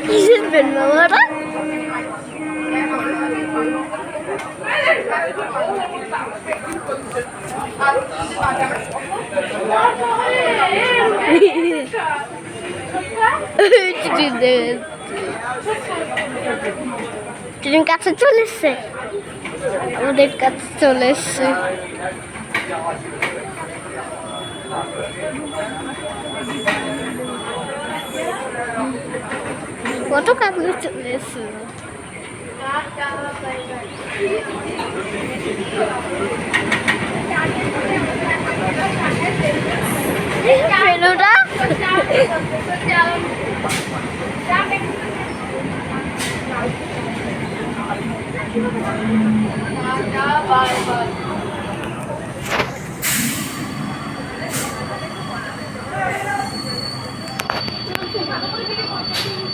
কিসের পেন বাবারা? ট্রেন কাছে চলে এসছে, ওদের কাছে চলে এসছে। কত কাপড় চলে এসছে।